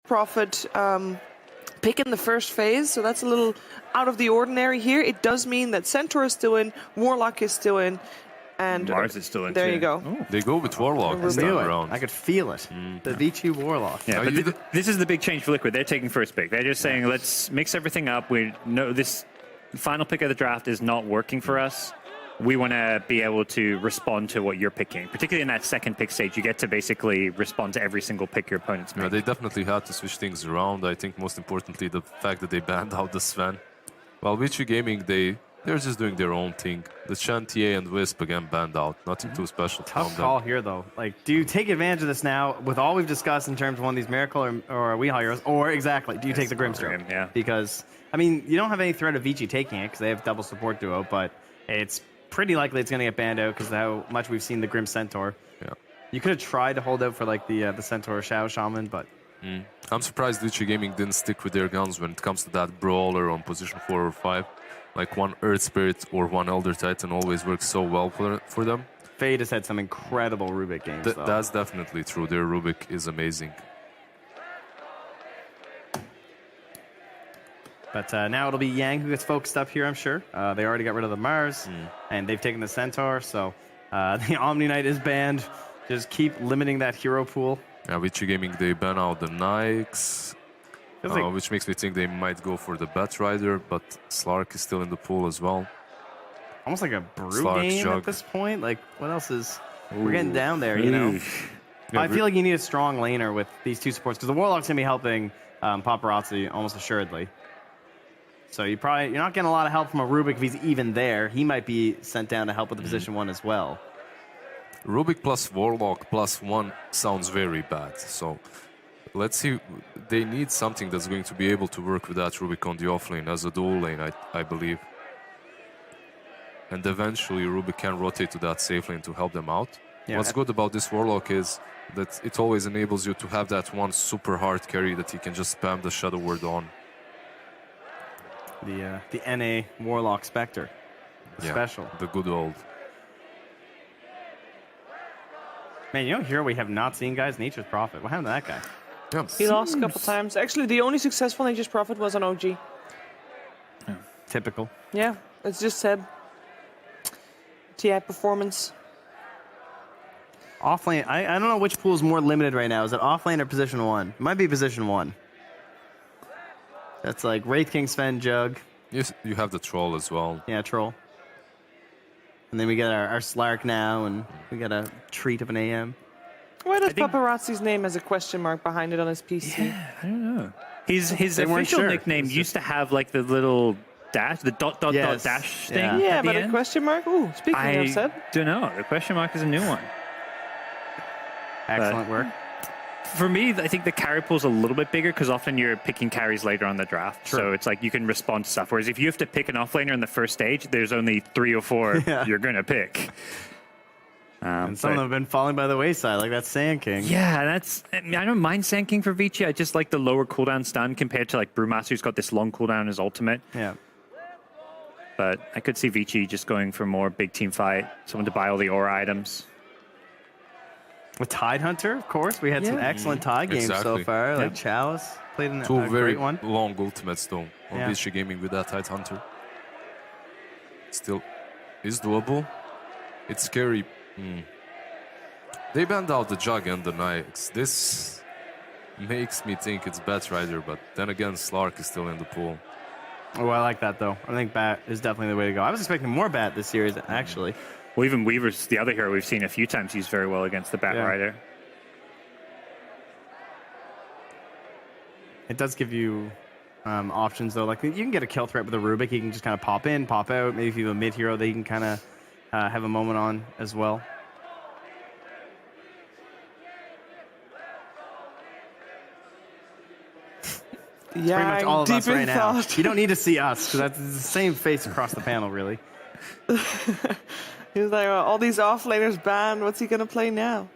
Prophet pick in the first phase, so that's a little out of the ordinary here. It does mean that Centaur is still in, Warlock is still in, and Mars is still in. there too. you go. Oh, they go with Warlock this time around. I could feel it. The Vici Warlock. Yeah, but this is the big change for Liquid. They're taking first pick. They're just saying, let's mix everything up. We know this final pick of the draft is not working for us. We want to be able to respond to what you're picking. Particularly in that second pick stage, you get to basically respond to every single pick your opponent's making. Yeah, they definitely had to switch things around. I think most importantly, the fact that they banned out the Sven. While Vici Gaming, they're just doing their own thing. The Chantier and Wisp again banned out. Nothing too special. Tough call here, though. Like, do you take advantage of this now with all we've discussed in terms of one of these Miracle or We Heroes, or exactly, do you take the Grimstroke? Yeah. Because, I mean, you don't have any threat of Vici taking it because they have double support duo, but it's pretty likely it's going to get banned out because of how much we've seen the Grim Centaur. Yeah. You could have tried to hold out for like the Centaur Shao Shaman, but I'm surprised Vici Gaming didn't stick with their guns when it comes to that brawler on position 4 or 5. Like one Earth Spirit or one Elder Titan always works so well for them. Fade has had some incredible Rubik games, though. That's definitely true. Their Rubik is amazing. But now it'll be Yang who gets focused up here, I'm sure. They already got rid of the Mars, and they've taken the Centaur, so the Omni Knight is banned. Just keep limiting that hero pool. Yeah, Vici Gaming, they ban out the Nikes, like, which makes me think they might go for the Batrider, but Slark is still in the pool as well. almost like a brew Slark's game Jug. at this point. Like, what else is... We're getting down there, you know? Yeah, I feel like you need a strong laner with these two supports, because the Warlock's going to be helping Paparazzi almost assuredly. So you're not getting a lot of help from a Rubik if he's even there. He might be sent down to help with the position 1 as well. Rubik plus Warlock plus 1 sounds very bad. So let's see. They need something that's going to be able to work with that Rubik on the offlane as a dual lane, I believe. And eventually Rubik can rotate to that safe lane to help them out. Yeah. What's good about this Warlock is that it always enables you to have that one super hard carry that you can just spam the Shadow Word on. The NA Warlock Spectre. Special. The good old. Man, you know here we have not seen, guys? Nature's Prophet. What happened to that guy? Yeah. He lost a couple times. Actually, the only successful Nature's Prophet was on OG. Typical. Yeah, it's just Seb. TI performance. Offlane, I don't know which pool is more limited right now. Is it offlane or position 1? It might be position 1. That's like Wraith King, Sven, Jug. Yes, you have the Troll as well. Yeah, Troll. And then we get our Slark now, and we got a treat of an AM. Why does Paparazzi's name has a question mark behind it on his PC? Yeah, I don't know. His They weren't official sure. nickname used to have like the little dash, the dot Yes. dash thing. Yeah. Yeah, at the but a end. question mark? Ooh, speaking of Seb. don't know. The question mark is a new one. Excellent work. For me, I think the carry pool is a little bit bigger because often you're picking carries later on the draft. True. So it's like you can respond to stuff. Whereas if you have to pick an offlaner in the first stage, there's only 3 or 4 you're going to pick. And some of them have been falling by the wayside, like that Sand King. Yeah, I don't mind Sand King for Vici. I just like the lower cooldown stun compared to like Brewmaster, who's got this long cooldown in his ultimate. Yeah. But I could see Vici just going for more big team fight, someone to buy all the aura items. With Tide Hunter, of course. We had some excellent Tide games so Exactly. far. Like Chalice played in Two a very great one. long ultimates though on Yeah. Vici Gaming with that Tide Hunter. Still is doable. It's scary. They banned out the Jug and the Nikes. This makes me think it's Batrider, but then again Slark is still in the pool. Oh, I like that, though. I think Bat is definitely the way to go. I was expecting more Bat this series, actually. Well, even Weaver's the other hero we've seen a few times used very well against the Bat Rider. It does give you options, though. Like, you can get a kill threat with a Rubik. He can just kind of pop in, pop out. Maybe if you have a mid-hero that you can kind of have a moment on as well. Yeah, Pretty much all of us deep in right now. thought. You don't need to see us, because that's the same face across the panel, really. He was like, all these offlaners banned. What's he going to play now?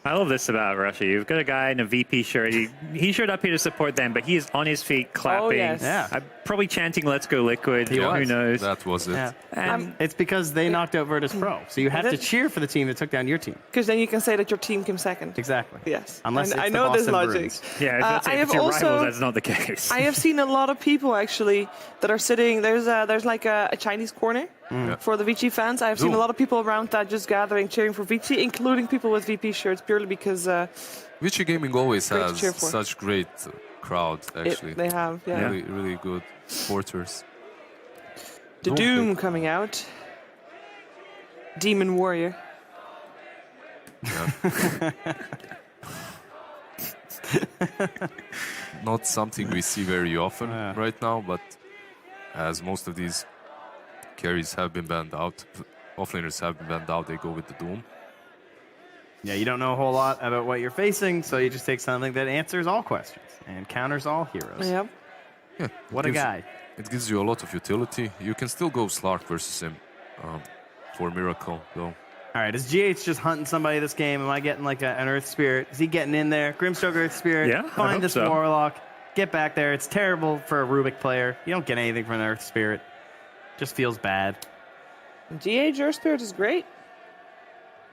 I love this about Russia. You've got a guy in a VP shirt. He showed up here to support them, but he is on his feet clapping. yes. Yeah. Probably chanting "Let's go Liquid." He Who was. knows? That was it. Yeah. And It's because they knocked out Virtus Pro. So you have Is to it? cheer for the team that took down your team. Because then you can say that your team came second. Exactly. Yes. Unless And it's I the know this Boston logic. Bruins. yeah, if, I if have it's your also- rivals, that's not the case. I have seen a lot of people actually that are sitting. There's like a Chinese corner for the Vici fans. I've seen a Ooh. lot of people around that just gathering, cheering for Vici, including people with VP shirts, purely because Vichy Gaming always Great to has cheer for. such great crowd, actually. they have. Yeah. Really, really good supporters. The Don't Doom think- coming out. Demon Warrior. Not something we see very often Yeah. right now, but as most of these carries have been banned out, offlaners have been banned out, they go with the Doom. Yeah, you don't know a whole lot about what you're facing, so you just take something that answers all questions and counters all heroes. Yep. Yeah, What a gives- guy. It gives you a lot of utility. You can still go Slark versus him for Miracle, though. All right, is GH just hunting somebody this game? Am I getting like an Earth Spirit? Is he getting in there? Grimstroke Earth Spirit. Yeah, I Find hope this so. Warlock. Get back there. It's terrible for a Rubik player. You don't get anything from an Earth Spirit. Just feels bad. GH Earth Spirit is great.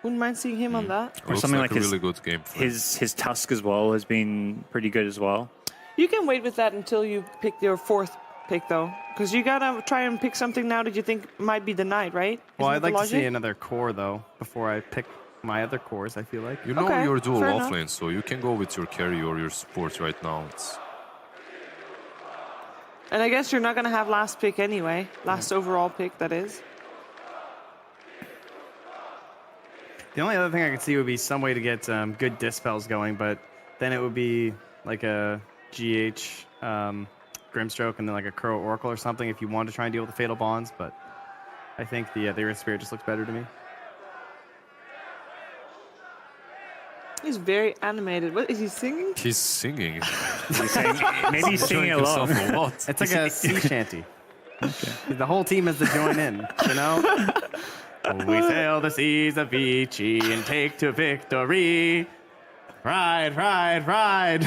Wouldn't mind seeing him on that. Or Looks something like like a his- really good game for him. His Tusk as well has been pretty good as well. You can wait with that until you pick your fourth pick, though. Because you gotta try and pick something now that you think might be denied, right? Well, Isn't I'd that like the to see logic? another core, though, before I pick my other cores, I feel like. You know Okay, your dual fair enough. offlane, so you can go with your carry or your support right now. It's And I guess you're not gonna have last pick anyway. Last overall pick, that is. The only other thing I could see would be some way to get good dispels going, but then it would be like a GH Grimstroke and then like a Crow Oracle or something if you wanted to try and deal with the Fatal Bonds, but I think the Earth Spirit just looks better to me. He's very animated. What is he singing? he's singing. He's saying, maybe he's singing Enjoying himself along. a lot. It's like a sea shanty. The whole team has to join in, you know? We sail the seas of Vichy and take to victory. Ride, ride, ride.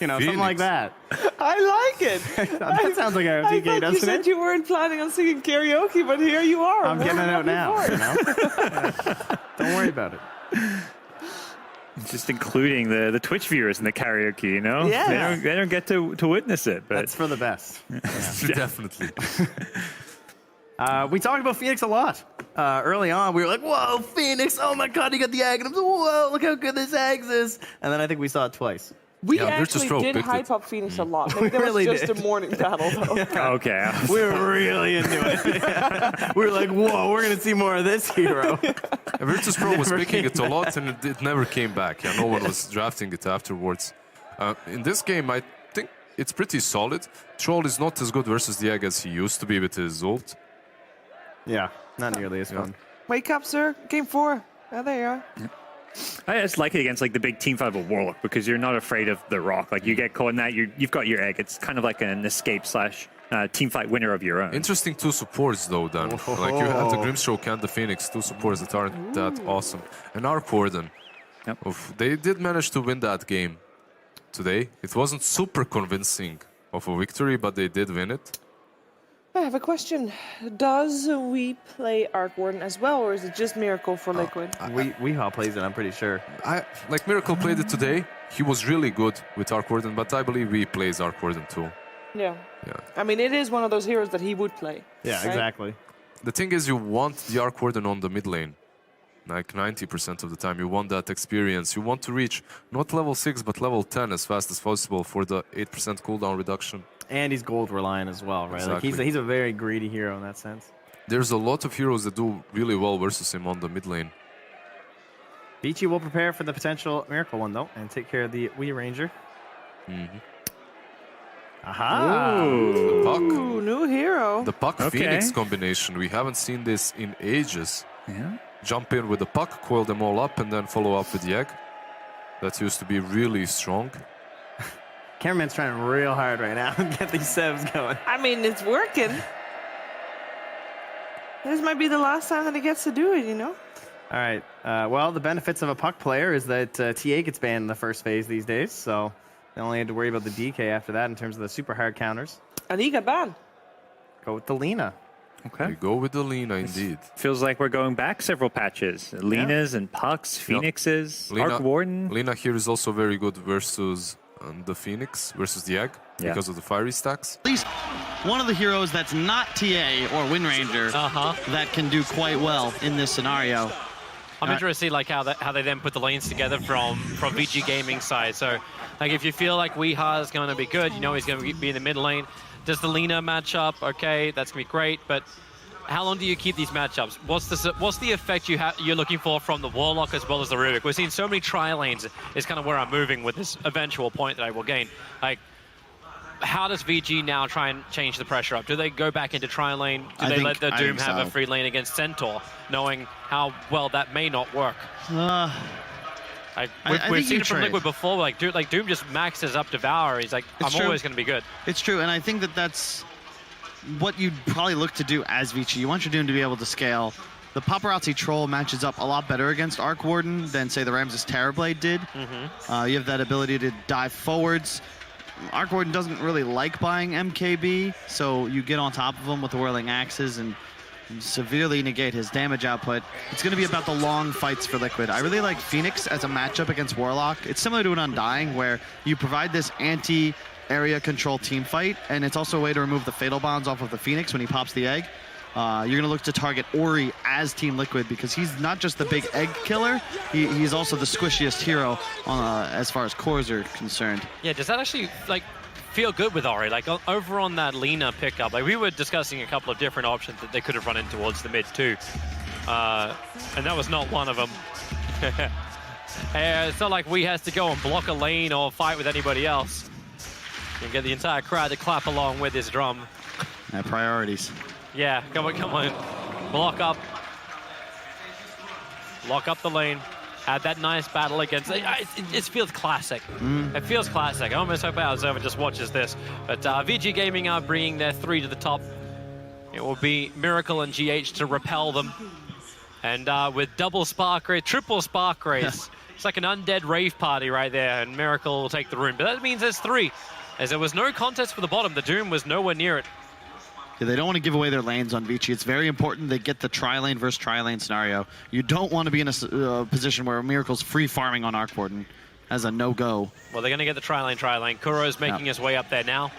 You know, something like Phoenix. that. I like it. That sounds like a I TK, thought you doesn't said it? you weren't planning on singing karaoke, but here you are. I'm getting it out now. More You know? Don't worry about it. Just including the Twitch viewers in the karaoke, you know? Yeah. They don't get to witness it, but That's for the best. Definitely. We talked about Phoenix a lot. Early on, we were like, whoa, Phoenix, oh my god, you got the Aghanims. Whoa, look how good this Ags is. And then I think we saw it twice. We Yeah, Virtus actually Pro did picked hype it. up Phoenix a lot. Maybe that really was just did. a morning battle, though. okay. We were really into it. We were like, whoa, we're going to see more of this hero. Virtus Pro was Never picking came it a lot, and it never came back. Yeah, no one was drafting it afterwards. In this game, I think it's pretty solid. Troll is not as good versus the Egg as he used to be with his ult. Yeah, not nearly as fun. Wake up, sir. Game 4. Oh, there you are. I just like it against like the big team fight of Warlock because you're not afraid of the rock. Like you get caught in that, you've got your egg. It's kind of like an escape slash team fight winner of your own. Interesting two supports, though, then. Like, you have the Grimstroke and the Phoenix, two supports that aren't that awesome. And our Corden. Yep. They did manage to win that game today. It wasn't super convincing of a victory, but they did win it. I have a question. Does we play Arc Warden as well, or is it just Miracle for Liquid? Weehawk plays it, I'm pretty sure. Like Miracle played it today. He was really good with Arc Warden, but I believe he plays Arc Warden too. Yeah. Yeah. I mean, it is one of those heroes that he would play. Yeah, right? exactly. The thing is, you want the Arc Warden on the mid lane. Like 90% of the time, you want that experience. You want to reach not level 6, but level 10 as fast as possible for the 8% cooldown reduction. And he's gold reliant as well, right? Like Exactly. he's a very greedy hero in that sense. There's a lot of heroes that do really well versus him on the mid lane. Vici will prepare for the potential Miracle one, though, and take care of the Wee Ranger. Aha! The Puck, Ooh, new hero. the Puck Okay. Phoenix combination. We haven't seen this in ages. Yeah. Jump in with the Puck, coil them all up, and then follow up with the Egg. That used to be really strong. Cameraman's trying real hard right now to get these sevs going. I mean, it's working. This might be the last time that he gets to do it, you know? All right. Well, the benefits of a puck player is that TA gets banned in the first phase these days, so they only had to worry about the DK after that in terms of the super hard counters. And he got banned. Go with the Lina. Okay. We go with the Lina, indeed. Feels like we're going back several patches. Linas and Pucks, Phoenixes, Arc Warden. Lina here is also very good versus the Phoenix, versus the Egg, because of the fiery stacks. At least one of the heroes that's not TA or Wind Ranger that can do quite well in this scenario. I'm interested to see like how they then put the lanes together from VG Gaming side. So like if you feel like Weeha is going to be good, you know he's going to be in the mid lane. Does the Lina match up? Okay, that's going to be great, but how long do you keep these matchups? What's the effect you're looking for from the Warlock as well as the Rubik? We're seeing so many tri-lanes is kind of where I'm moving with this eventual point that I will gain. Like, how does VG now try and change the pressure up? Do they go back into tri-lane? Do they let the Doom have a free lane against Centaur, knowing how well that may not work? We've seen it from Liquid before. Like Doom just maxes up Devour. He's like, I'm always going to be good. It's true, and I think that's what you'd probably look to do as Vici. You want your Doom to be able to scale. The Paparazzi Troll matches up a lot better against Arc Warden than, say, the Ramses Terrorblade did. You have that ability to dive forwards. Arc Warden doesn't really like buying MKB, so you get on top of him with the Whirling Axes and severely negate his damage output. It's going to be about the long fights for Liquid. I really like Phoenix as a matchup against Warlock. It's similar to an Undying, where you provide this anti-area control team fight, and it's also a way to remove the Fatal Bonds off of the Phoenix when he pops the egg. You're going to look to target Ori as Team Liquid because he's not just the big egg killer, he's also the squishiest hero as far as cores are concerned. Yeah, does that actually like feel good with Ori? Like over on that Lina pickup, like we were discussing a couple of different options that they could have run in towards the mid too, and that was not one of them. It's not like we has to go and block a lane or fight with anybody else. You can get the entire crowd to clap along with his drum. Priorities. Yeah, come on. Block up. Lock up the lane. Had that nice battle against... It feels classic. It feels classic. I almost hope our observer just watches this. But VG Gaming are bringing their 3 to the top. It will be Miracle and GH to repel them. And with double Spark Race, triple Spark Race, it's like an undead rave party right there, and Miracle will take the rune. But that means there's 3. As there was no contest for the bottom, the Doom was nowhere near it. Yeah, they don't want to give away their lanes on Vici. It's very important they get the tri-lane versus tri-lane scenario. You don't want to be in a position where Miracle's free farming on Arc Warden as a no-go. Well, they're going to get the tri-lane. Kuro's making his way up there now.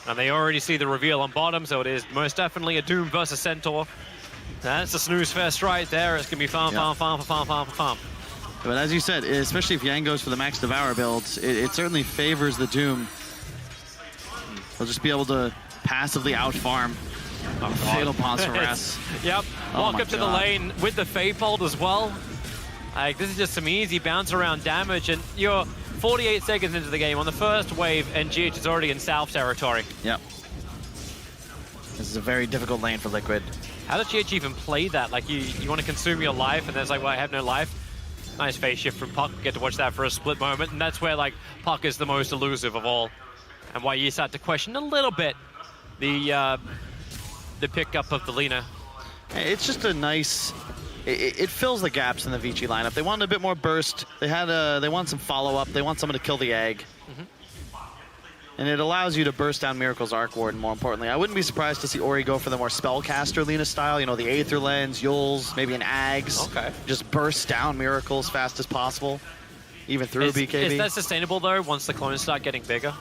And they already see the reveal on bottom, so it is most definitely a Doom versus Centaur. That's a snooze fest right there. It's going to be farm. But as you said, especially if Yang goes for the Max Devour builds, it certainly favors the Doom. They'll just be able to passively out-farm Fatal Bonds harass. Yep, walk up to the lane with the Feyfold as well. Like, this is just some easy bounce around damage, and you're 48 seconds into the game on the first wave, and GH is already in South territory. Yep. This is a very difficult lane for Liquid. How does GH even play that? Like, you want to consume your life, and then it's like, well, I have no life. Nice phase shift from Puck. Get to watch that for a split moment, and that's where, like, Puck is the most elusive of all. And why you start to question a little bit the pickup of the Lina. It's just a nice... It fills the gaps in the Vici lineup. They wanted a bit more burst. They want some follow-up. They want someone to kill the egg. And it allows you to burst down Miracle's Arc Warden, more importantly. I wouldn't be surprised to see Ori go for the more Spellcaster Lina style. You know, the Aether Lens, Yules, maybe an Ags. Okay. Just burst down Miracle as fast as possible, even through BKB. Is that sustainable, though, once the clones start getting bigger?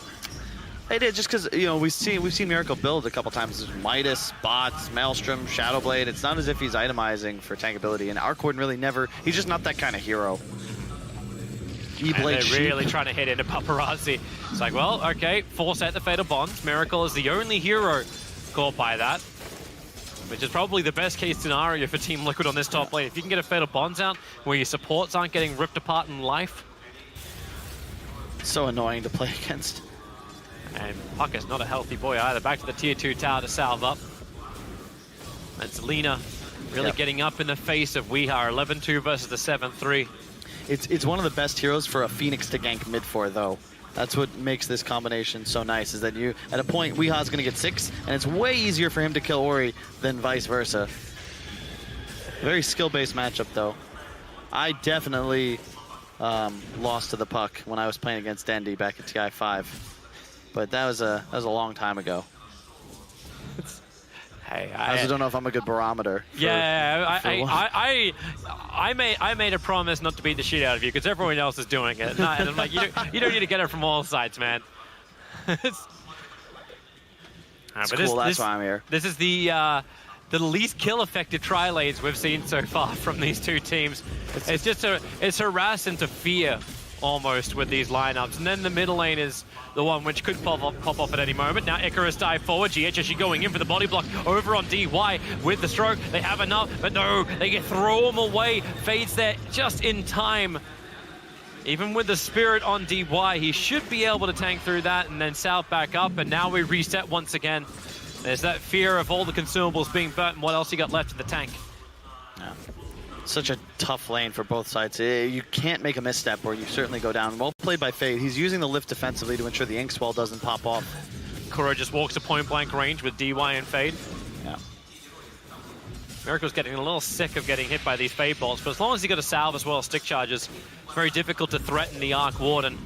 They did, just because, you know, we've seen Miracle build a couple times. There's Midas, Bots, Maelstrom, Shadowblade. It's not as if he's itemizing for tankability, and Arc Warden really never... He's just not that kind of hero. And they're really trying to hit into Paparazzi. It's like, well, okay, force out the Fatal Bonds. Miracle is the only hero caught by that, which is probably the best case scenario for Team Liquid on this top lane. If you can get a Fatal Bonds out where your supports aren't getting ripped apart in life. So annoying to play against. And Puck is not a healthy boy either. Back to the tier 2 tower to salve up. That's Lina really getting up in the face of Weeha. 11-2 versus the 7-3. It's one of the best heroes for a Phoenix to gank mid for, though. That's what makes this combination so nice, is that you, at a point, Weeha's going to get 6, and it's way easier for him to kill Ori than vice versa. Very skill-based matchup, though. I definitely lost to the puck when I was playing against Dendy back in TI5, but that was a long time ago. Hey, I also don't know if I'm a good barometer. I made a promise not to beat the shit out of you because everyone else is doing it. And I'm like, you don't need to get it from all sides, man. It's cool. That's why I'm here. This is the least kill-effective tri-lanes we've seen so far from these two teams. It's harass into fear almost with these lineups, and then the middle lane is the one which could pop off at any moment. Now Icarus dive forward, GH actually going in for the body block over on DY with the stroke. They have enough, but no, they get throw him away. Fades there just in time. Even with the spirit on DY, he should be able to tank through that and then south back up, and now we reset once again. There's that fear of all the consumables being burnt and what else you got left in the tank. Yeah. Such a tough lane for both sides. You can't make a misstep or you certainly go down. Well played by Fade. He's using the lift defensively to ensure the ink swell doesn't pop off. Kuro just walks to point blank range with DY and Fade. Yeah. Miracle's getting a little sick of getting hit by these Fade bolts, but as long as he got a salve as well as stick charges, it's very difficult to threaten the Arc Warden.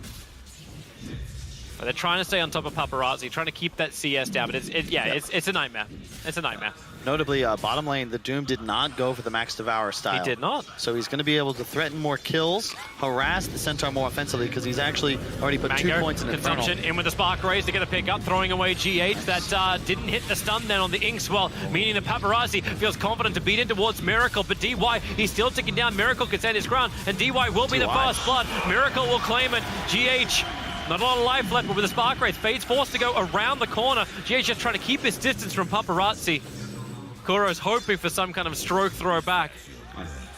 But they're trying to stay on top of Paparazzi, trying to keep that CS down, but it's a nightmare. It's a nightmare. Notably, bottom lane, the Doom did not go for the Max Devour style. He did not. So he's going to be able to threaten more kills, harass the Centaur more offensively because he's actually already put Mango, 2 points in consumption Infernal. in with the Spark Raise to get a pick up, throwing away GH. That didn't hit the stun then on the Inkswell, meaning the Paparazzi feels confident to beat in towards Miracle, but DY, he's still ticking down. Miracle can stand his ground, and DY will be the first blood. Miracle will claim it. GH, not a lot of life left, but with the Spark Raise, Fade's forced to go around the corner. GH just trying to keep his distance from Paparazzi. Kuro's hoping for some kind of stroke throw back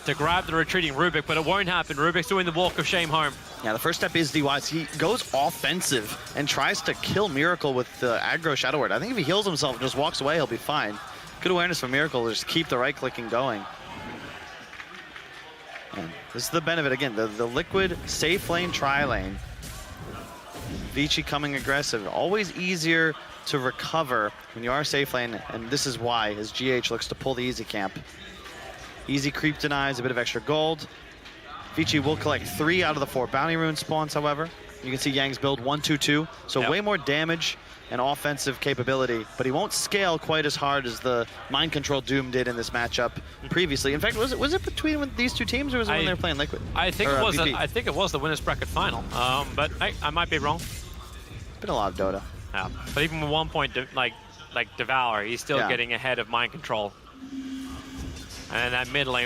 to grab the retreating Rubik, but it won't happen. Rubik's doing the walk of shame home. Yeah, the first step is DY's. He goes offensive and tries to kill Miracle with the aggro Shadow Word. I think if he heals himself and just walks away, he'll be fine. Good awareness from Miracle to just keep the right-clicking going. And this is the benefit, again, the liquid safe lane, tri-lane. Vici coming aggressive. Always easier to recover when you are safe lane, and this is why, as GH looks to pull the easy camp. Easy creep denies, a bit of extra gold. Vici will collect 3 out of the 4 bounty rune spawns, however. You can see Yang's build 1-2-2, so way more damage and offensive capability, but he won't scale quite as hard as the Mind Control Doom did in this matchup previously. In fact, was it between these two teams, or was it when they were playing Liquid? I think it was the winners bracket final, but I might be wrong. It's been a lot of Dota. Yeah, but even with 1 point, like Devour, he's still getting ahead of Mind Control. And that mid lane